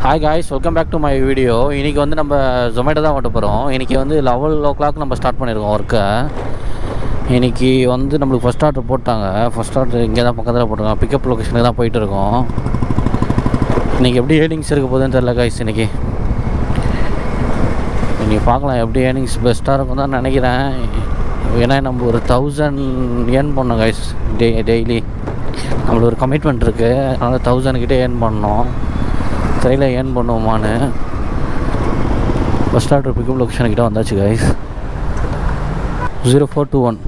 Hi guys, welcome back to my video. இன்றைக்கி வந்து நம்ம ஜொமேட்டோ தான் ஓட்ட போகிறோம். இன்றைக்கி வந்து 11 o'clock நம்ம ஸ்டார்ட் பண்ணியிருக்கோம் ஒர்க்கை. இன்றைக்கி வந்து நம்மளுக்கு ஃபஸ்ட் ஆர்டர் போட்டாங்க. ஃபஸ்ட் ஆர்டர் இங்கே தான் பக்கத்தில் போட்டிருக்கோம். பிக்கப் லொக்கேஷனுக்கு தான் போயிட்டு இருக்கோம். இன்றைக்கி எப்படி ஏர்னிங்ஸ் இருக்க போகுதுன்னு தெரியல காய்ஸ். இன்றைக்கி பார்க்கலாம் எப்படி ஏர்னிங்ஸ் பெஸ்ட்டாக இருக்கும் தான் நினைக்கிறேன். ஏன்னா நம்ம ஒரு 1000 ஏர்ன் பண்ணோம் காய்ஸ் டெய்லி. நம்மளுக்கு ஒரு கமிட்மெண்ட் இருக்குது. அதனால் 1000 கிட்டே ஏர்ன் பண்ணோம். தெரியல ஏர்ன் பண்ணுவோமான்னு. ஃபஸ்ட் ஆர்டர் பிக்கப் லொக்கேஷன் கிட்ட வந்தாச்சு கைஸ். 0421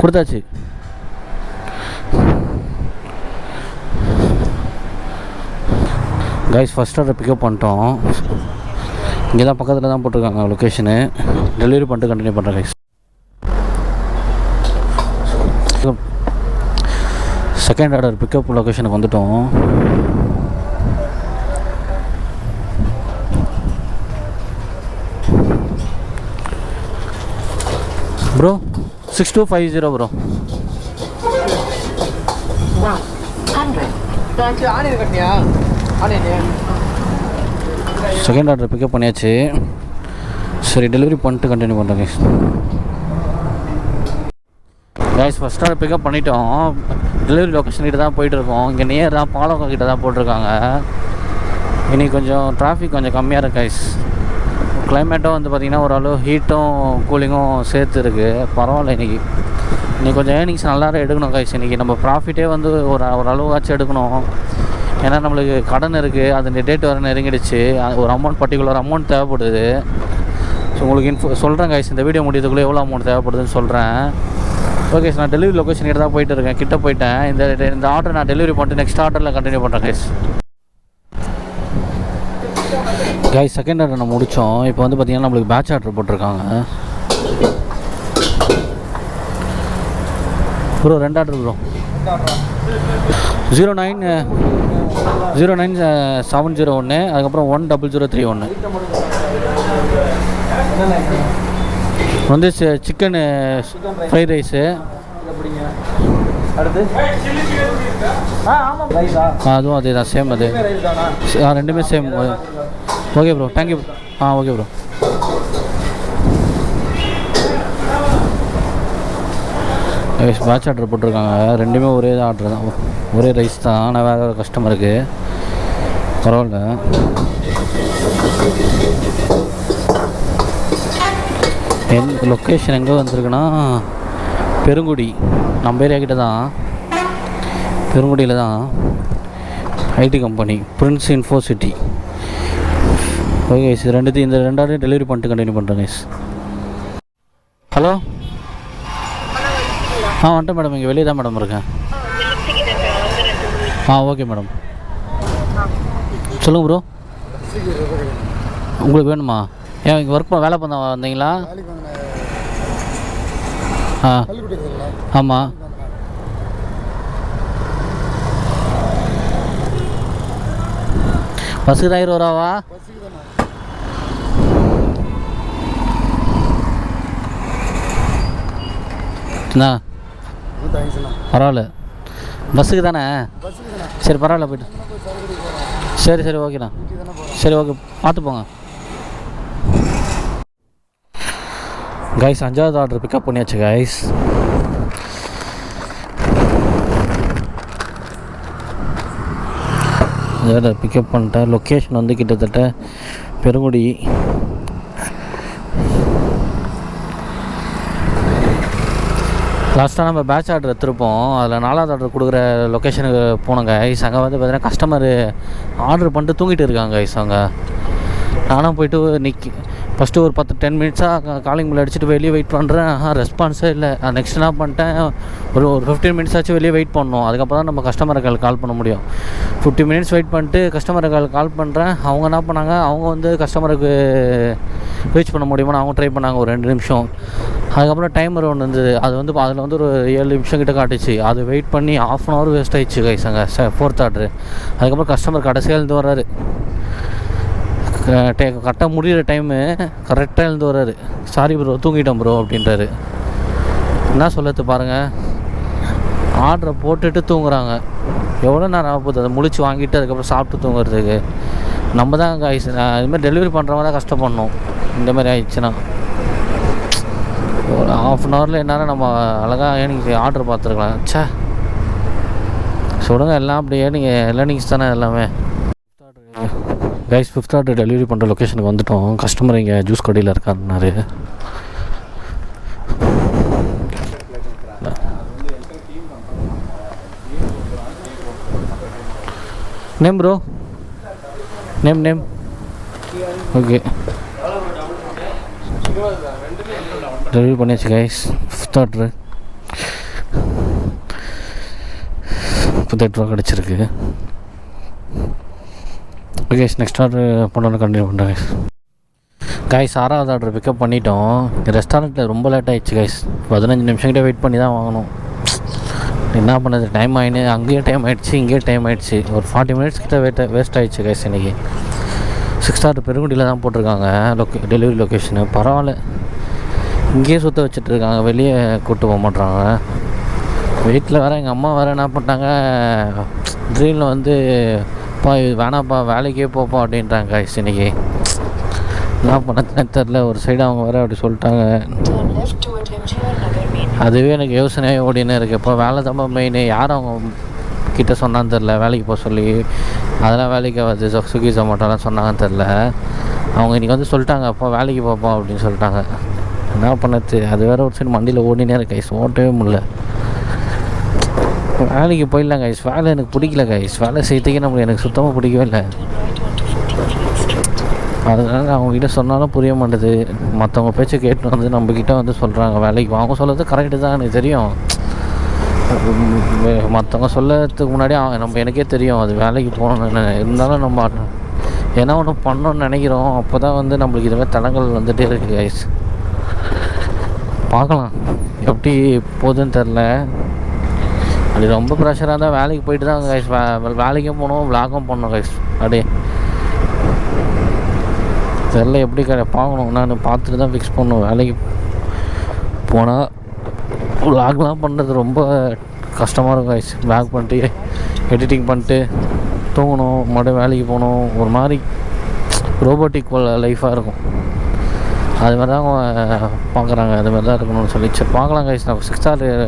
கொடுத்தாச்சு. கைஸ் ஃபஸ்ட் ஆர்டர் பிக்கப் பண்ணிட்டோம். இங்கே தான் பக்கத்தில் தான் போட்டிருக்காங்க லொக்கேஷனு. டெலிவரி பண்ணிட்டு கண்டினியூ பண்ணுறேன் கைஸ். செகண்ட் ஆர்டர் பிக்கப் லொக்கேஷனுக்கு வந்துட்டோம். Bro 6250 bro. Second order pickup பண்ணியாச்சு. சரி டெலிவரி பண்ணிட்டு கண்டினியூ பண்ணுறேன் guys. Guys first order pickup பண்ணிட்டோம். டெலிவரி லொக்கேஷன் கிட்ட தான் போயிட்டுருக்கோம். இங்கே நியர் தான் பாலக்கோடு கிட்ட தான் போட்டிருக்காங்க. இன்றைக்கி கொஞ்சம் டிராஃபிக் கொஞ்சம் கம்மியாக இருக்குது கைஸ். கிளைமேட்டும் வந்து பார்த்திங்கன்னா ஓரளவு ஹீட்டும் கூலிங்கும் சேர்த்து இருக்குது. பரவாயில்ல. இன்றைக்கி கொஞ்சம் ஏர்னிங்ஸ் நல்லா எடுக்கணும் கைஸ். இன்றைக்கி நம்ம ப்ராஃபிட்டே வந்து ஓரளவாச்சும் எடுக்கணும். ஏன்னா நம்மளுக்கு கடன் இருக்குது. அது டேட் வர நெருங்கிடுச்சு. ஒரு பர்டிகுலர் அமௌண்ட் தேவைப்படுது. ஸோ உங்களுக்கு சொல்கிறேன் கைஸ். இந்த வீடியோ முடியறதுக்குள்ளே எவ்வளோ அமௌண்ட் தேவைப்படுதுன்னு சொல்கிறேன். ஓகே சார், நான் டெலிவரி லொக்கேஷன் கிட்ட தான் போயிட்டு இருக்கேன். கிட்ட போயிட்டேன். இந்த ஆர்டர் நான் டெலிவரி பண்ணிட்டு நெக்ஸ்ட் ஆர்டரில் கண்டினியூ பண்ணுறேன் கைஸ். கைஸ் செகண்ட் ஆர்டர் நம்ம முடித்தோம். இப்போ வந்து பார்த்திங்கன்னா நம்மளுக்கு பேட்ச் ஆர்டர் போட்டிருக்காங்க. Bro 2 order bro. 09701, அதுக்கப்புறம் 10031 வந்து சிக்கனு ஃப்ரைட் ரைஸு. அடுத்து அதுவும் அதே தான், சேம் அது. ரெண்டுமே same. Okay bro, thank you. Okay bro. Batch order போட்டிருக்காங்க. ரெண்டுமே ஒரே ஆர்டர் தான், ஒரே ரைஸ் தான். ஆனால் வேறு கஸ்டமருக்கு பரவாயில்ல. லொக்கேஷன் எங்கே வந்திருக்குன்னா பெருங்குடி, நம்ம ஏரியா கிட்ட தான். பெருங்குடியில் தான் IT company Prince info city. Okay guys, இந்த 2 ஆர்டர் டெலிவரி பண்ணிட்டு கண்டினியூ பண்ணுறேன் கைஸ். ஹலோ. வந்துட்டேன் மேடம். இங்கே வெளியே தான் மேடம் இருக்கேன். Okay madam. சொல்லுங்கள் ப்ரோ. உங்களுக்கு வேணுமா? ஏன் இங்கே வேலை பண்ண வந்தீங்களா? ஆமாம். பஸ்ஸுக்கு தான் 20 ரூபாவா? என்ன பரவாயில்ல, பஸ்ஸுக்கு தானே? சரி பரவாயில்ல, போய்ட்டு. சரி ஓகேண்ணா. சரி ஓகே, பார்த்து போங்க. கைஸ் 5வது ஆர்டர் பிக்கப் பண்ணியாச்சு கைஸ். இதை பிக்கப் பண்ணிட்டேன். லொக்கேஷன் வந்து கிட்டத்தட்ட பெருங்குடி. லாஸ்ட்டாக நம்ம பேட்ச் ஆர்டர் எடுத்துருப்போம். அதில் 4வது ஆர்டர் கொடுக்குற லொக்கேஷனுக்கு போனோம் கைஸ். அங்கே வந்து பார்த்தீங்கன்னா கஸ்டமரு ஆர்டர் பண்ணிட்டு தூங்கிட்டு இருக்காங்க கைஸ். அங்கே நானும் போய்ட்டு ஃபஸ்ட்டு ஒரு 10 மினிட்ஸாக காலிங் பில் அடிச்சுட்டு வெளியே வெயிட் பண்ணுறேன். ரெஸ்பான்ஸே இல்லை. நெக்ஸ்ட் என்ன பண்ணிட்டேன், ஒரு 15 மினிட்ஸ் ஆச்சு வெளியே வெயிட் பண்ணோம். அதுக்கப்புறம் தான் நம்ம கஸ்டமருக்கு கால் பண்ண முடியும். 50 மினிட்ஸ் வெயிட் பண்ணிட்டு கஸ்டமருக்கு கால் பண்ணுறேன். அவங்க என்ன பண்ணாங்க, அவங்க வந்து கஸ்டமருக்கு ரீச் பண்ண முடியுமான்னு அவங்க ட்ரை பண்ணாங்க ஒரு 2 நிமிஷம். அதுக்கப்புறம் டைமர் ஒன்று இருந்தது. அது வந்து அதில் வந்து ஒரு 7 நிமிஷம் கிட்ட காட்டுச்சு. அது வெயிட் பண்ணி 1/2 hour வேஸ்ட் ஆகிடுச்சு கைஸ். அங்கே 4th ஆர்டரு. அதுக்கப்புறம் கஸ்டமர் கடைசியாக இருந்து வர்றாரு. கரெக்டாக முடிகிற டைமு கரெக்டாக எழுந்து வர்றாரு. சாரி ப்ரோ, தூங்கிட்டோம் ப்ரோ அப்படின்றாரு. என்ன சொல்லது பாருங்கள். ஆர்டரை போட்டுட்டு தூங்குறாங்க. எவ்வளோ நேரம் ஆக போகுது அதை முழிச்சு வாங்கிட்டு அதுக்கப்புறம் சாப்பிட்டு தூங்குறதுக்கு? நம்ம தான் கைஸ் இதுமாதிரி டெலிவரி பண்ணுறவங்க தான் கஷ்டப்படணும். இந்த மாதிரி ஆயிடுச்சுன்னா ஒரு ½ என்னால் நம்ம அழகாக ஏர்னிங்ஸ் ஆர்டர் பார்த்துருக்கலாம். சே சொல்லுங்கள், எல்லாம் அப்படியே நீங்கள் லேர்னிங்ஸ் தானே எல்லாமே. கைஸ் 5th ஆர்டர் டெலிவரி பண்ணுற லொக்கேஷனுக்கு வந்துவிட்டோம். கஸ்டமர் இங்கே ஜூஸ் கடையில் இருக்காருனாரு. Name bro, name okay. Delivery பண்ணியாச்சு கைஸ். 5th ஆர்டரு 38 ரூபா கிடச்சிருக்கு. ஓகே, நெக்ஸ்ட் ஆர்டர் பண்ணணும், கண்டினியூ பண்ணுறேன் கைஸ். 6வது ஆர்டர் பிக்கப் பண்ணிட்டோம். ரெஸ்டாரண்ட்டில் ரொம்ப லேட் ஆகிடுச்சு கைஸ். 15 நிமிஷம் கிட்டே வெயிட் பண்ணி தான் வாங்கணும். என்ன பண்ணுறது, டைம் ஆகினு அங்கேயும் டைம் ஆகிடுச்சு, இங்கேயும் டைம் ஆகிடுச்சு. ஒரு 40 மினிட்ஸ் கிட்ட வேஸ்ட் ஆகிடுச்சு கைஸ் இன்றைக்கி. 6th ஆர்டர் பெருங்குடியில் தான் போட்டிருக்காங்க டெலிவரி லொக்கேஷனு. பரவாயில்ல, இங்கேயே சுற்ற வச்சுட்ருக்காங்க, வெளியே கூப்பிட்டு போக மாட்றாங்க. வீட்டில் வேறு எங்கள் அம்மா வேறு என்ன பண்ணிட்டாங்க, ட்ரீனில் வந்து பா வேணாப்பா வேலைக்கே போப்பா அப்படின்றாங்க கைஸ் இன்றைக்கி. என்ன பண்ண தெரில. ஒரு சைடு அவங்க வேறு அப்படி சொல்லிட்டாங்க. அதுவே எனக்கு யோசனையாக ஓடினே இருக்குது. இப்போ வேலை தான் மெயின். யாரும் அவங்க கிட்டே சொன்னான்னு தெரில வேலைக்கு போக சொல்லி. அதெல்லாம் வேலைக்கு ஆகாது, ஸ்விக்கி ஜொமேட்டோலாம் சொன்னாங்கன்னு தெரில. அவங்க இன்றைக்கி வந்து சொல்லிட்டாங்க, அப்போ வேலைக்கு போப்போம் அப்படின்னு சொல்லிட்டாங்க. என்ன பண்ணது, அது வேறு ஒரு சைடு மண்டியில் ஓடினே இருக்கு கைஸ், ஓட்டவே முடியல. வேலைக்கு போயிடலாம் கைஸ். வேலை எனக்கு பிடிக்கல கைஸ். வேலை செய்யறதுக்கே நம்மளுக்கு எனக்கு சுத்தமாக பிடிக்கவே இல்லை. அதனால் அவங்கக்கிட்ட சொன்னாலும் புரிய மாட்டேது. மற்றவங்க பேச்சை கேட்டு வந்து நம்மக்கிட்ட வந்து சொல்கிறாங்க வேலைக்கு. அவங்க சொல்கிறது கரெக்டு தான், எனக்கு தெரியும். மற்றவங்க சொல்லறதுக்கு முன்னாடி நம்ம எனக்கே தெரியும் அது வேலைக்கு போகணுன்னு. இருந்தாலும் நம்ம ஏன்னா ஒன்று பண்ணணுன்னு நினைக்கிறோம். அப்போ தான் வந்து நம்மளுக்கு இதுமாதிரி தடங்கள் வந்துகிட்டே இருக்குது கைஸ். பார்க்கலாம் எப்படி போகுதுன்னு தெரில. அது ரொம்ப ப்ரெஷராக இருந்தால் வேலைக்கு போயிட்டு தான் கைஸ். வேலைக்கும் போகணும், விளாகும் பண்ணணும் கைஸ். அப்படியே தெரில எப்படி பார்க்கணும். நான் பார்த்துட்டு தான் ஃபிக்ஸ் பண்ணணும். வேலைக்கு போனால் விளாக்லாம் பண்ணுறது ரொம்ப கஷ்டமாக இருக்கும் கைஸ். விளாக் பண்ணிட்டு எடிட்டிங் பண்ணிட்டு தூங்கணும், மறுபடியும் வேலைக்கு போகணும். ஒரு மாதிரி ரோபோட்டிக் லைஃபாக இருக்கும். அது மாதிரி தான் அவங்க பார்க்குறாங்க. அது மாதிரி தான் இருக்கணும்னு சொல்லி சரி பார்க்கலாம் கைஸ். நான் 6th ஆர்டர்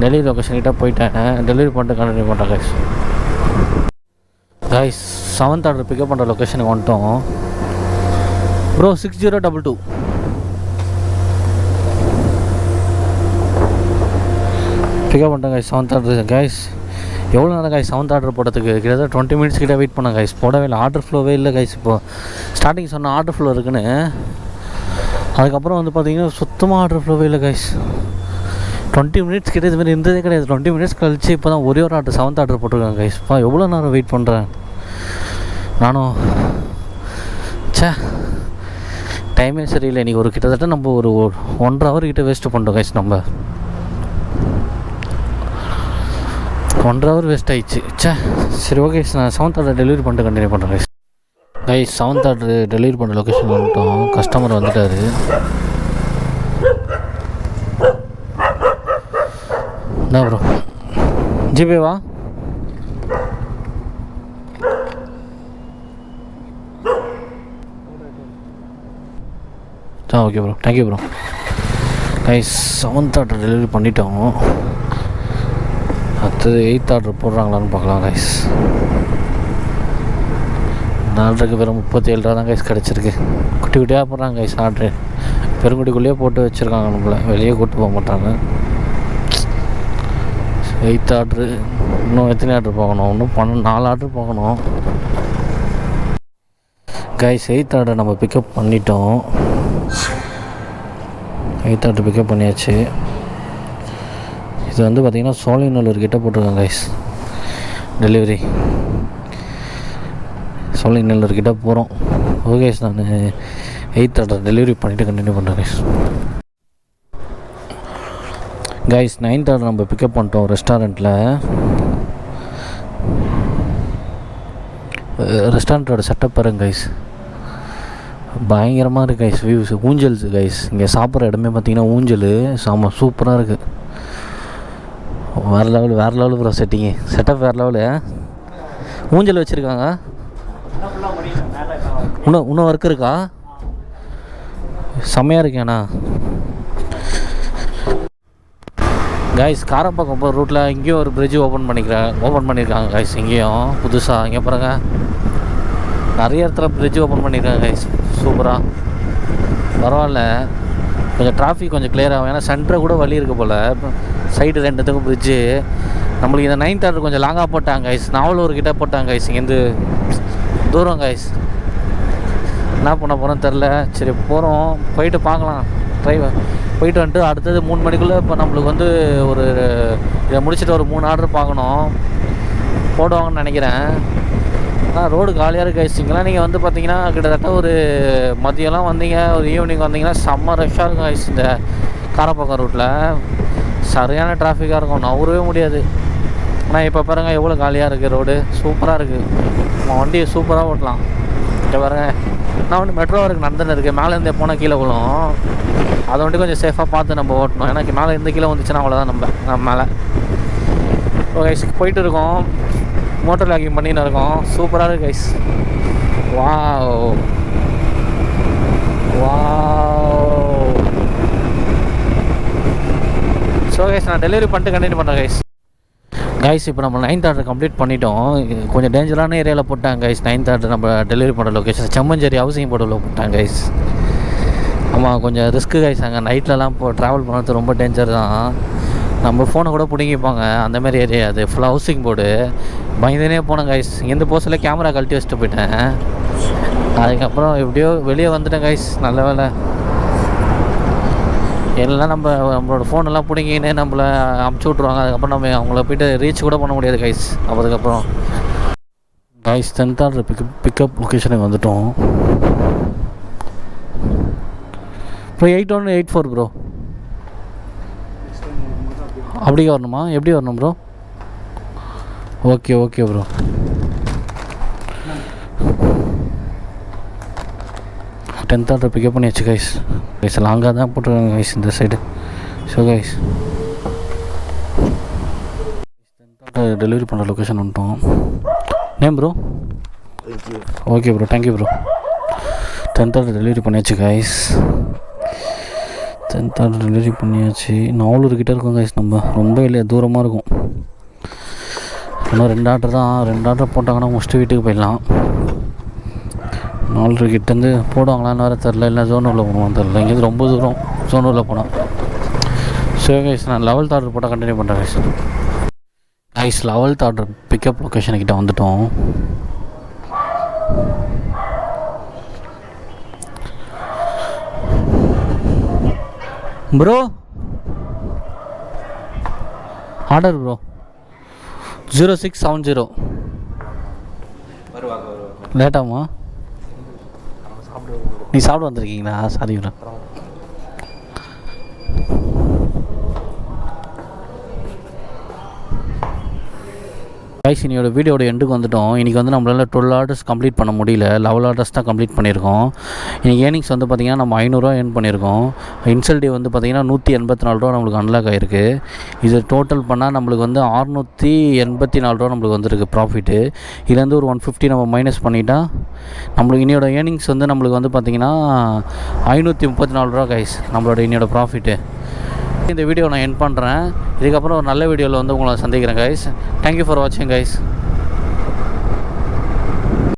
டெலிவரி லொக்கேஷன்கிட்ட போயிட்டேன். டெலிவரி பண்ணிட்டு கண்டினியூ பண்ணுறேன் guys. Guys 7th order pickup பண்ணுற லொக்கேஷனுக்கு வந்துட்டோம் ப்ரோ. 6022 பிக்கப் பண்ணிட்டேன் கைஸ். 7th order guys. எவ்வளோ நேரம் கைஸ் 7th ஆர்டர் போடுறதுக்கு? கிட்டத்தட்ட 20 மினிட்ஸ் கிட்டே வெயிட் பண்ணேன் கைஸ். போடவே இல்லை, ஆர்டர் ஃப்ளோவே இல்லை கைஸ். இப்போது ஸ்டார்டிங் சொன்ன ஆர்டர் ஃப்ளோ இருக்குன்னு, அதுக்கப்புறம் வந்து பார்த்தீங்கன்னா சுத்தமாக ஆர்டர் ஃப்ளோவே இல்லை கைஸ். 20 மினிட்ஸ் கிட்டே இதுமாதிரி இருந்ததே கிடையாது. 20 மினிட்ஸ் கழிச்சு இப்போ தான் ஒரே ஒரு ஆர்டர் 7th ஆர்டர் போட்டிருக்காங்க கைஸ். எவ்வளோ நேரம் வெயிட் பண்ணுறேன் நானும். சே டைமே சரியில்லை இன்றைக்கி. ஒரு கிட்டத்தட்ட நம்ம ஒரு 1.5 hour கிட்டே வேஸ்ட்டு பண்ணிட்டோம் கைஸ். நம்ம 1.5 hour வேஸ்ட் ஆகிடுச்சு. சே சரி ஓகே, நான் 7th ஆர்டர் டெலிவரி பண்ணிட்டு கண்டினியூ பண்ணுறேன் guys. Guys 7th order delivery பண்ணுற லொக்கேஷன் வந்துட்டோம். கஸ்டமர் வந்துட்டார். என்ன ப்ரோ ஜிபேவா? Okay bro, thank you bro. Guys 7th order delivery பண்ணிட்டோம். அடுத்தது 8th ஆர்டர் போடுறாங்களான்னு பார்க்கலாம் கைஸ். இந்த ஆர்டருக்கு வெறும் 37 ரூபா தான் கைஸ் கிடச்சிருக்கு. குட்டி குட்டியாக போடுறாங்க கைஸ் ஆர்டரு. பெருங்குடிக்குள்ளேயே போட்டு வச்சுருக்காங்க, நம்மளை வெளியே கூப்பிட்டு போக மாட்டாங்க. 8th ஆர்டரு இன்னும் எத்தனை ஆர்டர் போகணும்? இன்னும் 4 ஆர்டர் போகணும் கைஸ். 8th ஆர்டர் நம்ம பிக்கப் பண்ணிட்டோம். 8th ஆர்டர் பிக்கப் பண்ணியாச்சு. இது வந்து பார்த்திங்கன்னா சோழிநல்லூர் கிட்டே போட்டிருக்காங்க கைஸ் டெலிவரி. சோழிநல்லூர் கிட்டே போகிறோம். ஓகே கைஸ், நான் 8th ஆர்டர் டெலிவரி பண்ணிவிட்டு கண்டினியூ பண்ணுறேன் கைஸ். கைஸ் 9th ஆர்டர் நம்ம பிக்கப் பண்ணிட்டோம் ரெஸ்டாரண்ட்டில். ரெஸ்டாரண்ட்டோட செட்டப் பாருங்க கைஸ், பயங்கரமாக இருக்குது கைஸ். Views, ஊஞ்சல்ஸ் guys. இங்கே சாப்பிட்ற இடமே பார்த்திங்கன்னா ஊஞ்சல் செம்ம சூப்பராக இருக்குது. வேறு லெவலு ப்ரோ. செட்டப் வேறு லெவலு. ஊஞ்சல் வச்சுருக்காங்க. இன்னும் ஒர்க் இருக்கா? செம்மையாக இருக்கேண்ணா. கைஸ் காரப்பாக்கம் போகிற ரூட்டில் இங்கேயும் ஒரு பிரிட்ஜு ஓப்பன் பண்ணியிருக்காங்க கைஸ். இங்கேயும் புதுசாக இங்கே பாருங்க, நிறைய இடத்துல பிரிட்ஜு ஓப்பன் பண்ணியிருக்காங்க கைஸ். சூப்பராக, பரவாயில்ல. கொஞ்சம் டிராஃபிக் கொஞ்சம் கிளியர் ஆகும். ஏன்னா சென்டரை கூட வழி இருக்குது போல். சைடு ரெண்டுத்துக்கும் பிரிட்ஜு. நம்மளுக்கு இந்த 9th ஆர்டர் கொஞ்சம் லாங்காக போட்டாங்க கைஸ். நாவலூர்கிட்ட போட்டாங்க கைஸ். இங்கேருந்து தூரம் கைஸ். என்ன பண்ண போகிறோன்னு தெரில. சரி போகிறோம், போயிட்டு பார்க்கலாம். போயிட்டு வந்துட்டு அடுத்தது 3 மணிக்குள்ளே இப்போ நம்மளுக்கு வந்து ஒரு இதை முடிச்சுட்டு ஒரு 3 ஆர்டர் பார்க்கணும். போடுவாங்கன்னு நினைக்கிறேன். ஆனால் ரோடு காலியாக இருக்குது கைஸ். இங்கெல்லாம் நீங்கள் வந்து பார்த்தீங்கன்னா கிட்டத்தட்ட ஒரு மதியம்லாம் வந்தீங்க, ஒரு ஈவினிங் வந்தீங்கன்னா செம்ம ரஷ்ஷாக இருக்கும் கைஸ். இந்த காரப்பாக்கம் ரூட்டில் சரியான டிராஃபிக்காக இருக்கும், நவரவே முடியாது. ஆனால் இப்போ பாருங்கள் எவ்வளோ காலியாக இருக்குது ரோடு. சூப்பராக இருக்குது, நம்ம வண்டியை சூப்பராக ஓட்டலாம். இப்போ பாருங்க, நான் வந்து மெட்ரோ வரைக்கும் நடந்துன்னு இருக்கேன். மேலேருந்து போனால் கீழே விழும். அதை வந்துட்டு கொஞ்சம் சேஃபாக பார்த்து நம்ம ஓட்டணும். ஏன்னா மேலே இருந்து கீழே வந்துச்சுன்னா அவ்வளோதான் நம்ம மேலே. ஓகே போயிட்டு இருக்கோம், மோட்டர் லாகிங் பண்ணின்னு இருக்கோம். சூப்பராக இருக்குது கைஸ். வாவ். ஸோ கைஸ் நான் டெலிவரி பண்ணிட்டு கண்டினியூ பண்ணுறேன் கைஸ். இப்போ நம்ம 9th ஆர்டர் கம்ப்ளீட் பண்ணிட்டோம். கொஞ்சம் டேஞ்சரான ஏரியாவில் போட்டாங்க கைஸ். 9th ஆர்டர் நம்ம டெலிவரி பண்ணுற லொக்கேஷன் செம்மஞ்சேரி ஹவுசிங் போர்டில் போட்டாங்க கைஸ். ஆமாம், கொஞ்சம் ரிஸ்க்கு கைஸ். அங்கே நைட்லலாம் ட்ராவல் பண்ணுறது ரொம்ப டேஞ்சர் தான். நம்ம ஃபோனை கூட பிடிங்கிப்பாங்க, அந்தமாரி ஏரியா அது. ஃபுல்லாக ஹவுசிங் போர்டு. பயந்துனே போனேன் கைஸ். இங்கேருந்து போஸ்டில் கேமரா கழட்டி வச்சுட்டு போயிட்டேன். அதுக்கப்புறம் எப்படியோ வெளியே வந்துட்டேன் கைஸ். நல்ல வேலை. எல்லாம் நம்மளோட ஃபோனெல்லாம் பிடிங்கின்னு நம்மளை அமுச்சு விட்ருவாங்க. அதுக்கப்புறம் நம்ம அவங்கள போய்ட்டு ரீச் கூட பண்ண முடியாது கைஸ். அதுக்கப்புறம் கைஸ் 10th ஆர்டர் பிக்கப் லொக்கேஷனுக்கு வந்துட்டோம். Bro 8184 bro. அப்படியே வரணுமா? எப்படி வரணும் bro? Okay bro. Tenth order pickup பண்ணியாச்சு கைஸ். லாங்காக தான் போட்டுருக்காங்க கைஸ் இந்த side. So guys 10th order delivery பண்ணுற லொக்கேஷன் வந்துட்டோம். Name bro? Okay bro, thank you bro. 10th order delivery பண்ணியாச்சு கைஸ். 10th ஆர்டர் டெலிவரி பண்ணியாச்சு. நாவலூர்கிட்ட இருக்கோம் கைஸ். நம்ம ரொம்ப இல்லை, தூரமாக இருக்கும். இன்னும் 2 ஆர்டர் தான். 2 ஆர்டர் போட்டாங்கன்னா முடிச்சுட்டு வீட்டுக்கு போயிடலாம். 4 கிட்டேருந்து போடுவாங்களான்னு வேறு தெரில. இல்லை ஜோனூரில் போடுவான்னு தெரில. இங்கேருந்து ரொம்ப தூரம் ஜோனூரில் போனோம். ஸோ கைஸ் நான் 11th ஆர்டர் போட்டால் கண்டினியூ பண்ணுறேன் guys. Guys 11th order pickup லொக்கேஷன்கிட்ட வந்துட்டோம். Bro order bro 0670. லேட்டாமா? நீ சாப்பிட வந்திருக்கீங்களா? Sorry bro. கைஸ் இன்னையோட வீடியோட எண்டுக்கு வந்துட்டோம். இன்றைக்கி வந்து நம்மளால் 12 ஆர்டர்ஸ் கம்ப்ளீட் பண்ண முடியல. 11 ஆர்டர்ஸ் தான் கம்ப்ளீட் பண்ணியிருக்கோம். இன்றைக்கி ஏர்னிங்ஸ் வந்து பார்த்திங்கன்னா நம்ம 500 ரூபா ஏர்ன் பண்ணியிருக்கோம். இன்சல் டே வந்து பார்த்திங்கன்னா 184 ரூபா நம்மளுக்கு அன்லாக் ஆகிருக்கு. இது டோட்டல் பண்ணால் நம்மளுக்கு வந்து 684 ரூபா நம்மளுக்கு வந்துருக்கு ப்ராஃபிட்டு. இதுலேருந்து ஒரு 150 நம்ம மைனஸ் பண்ணிட்டா நம்மளுக்கு இன்னையோட ஏர்னிங்ஸ் வந்து நம்மளுக்கு வந்து பார்த்திங்கன்னா 534 ரூபா கைஸ் நம்மளோட இன்னையோட ப்ராஃபிட்டு. இந்த வீடியோ நான் எண்ட் பண்ணுறேன். இதுக்கப்புறம் ஒரு நல்ல வீடியோவில் வந்து உங்களை சந்திக்கிறேன் கைஸ். தேங்க்யூ ஃபார் வாட்சிங் கைஸ்.